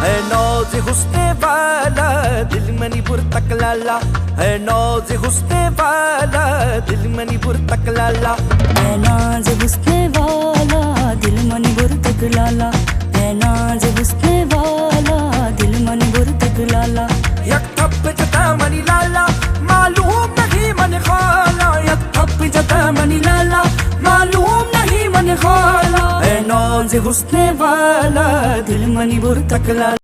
है नौज़े हुस्ने वाला दिल मनी बुर तक लाला, है नौज़े हुस्ने वाला दिल मनी बुर तक लाला, है नौज़े हुस्ने वाला दिल मनी बुर तक लाला, है नौज़े हुस्ने वाला दिल मनी बुर तक लाला। यक थप्प जता मनी लाला मालूम नहीं मन खाला, यक थप्प जता मनी लाला मालूम नहीं मन खाला, है नौज़े हुस्ने वाला दिल मनी बुर तक लाला।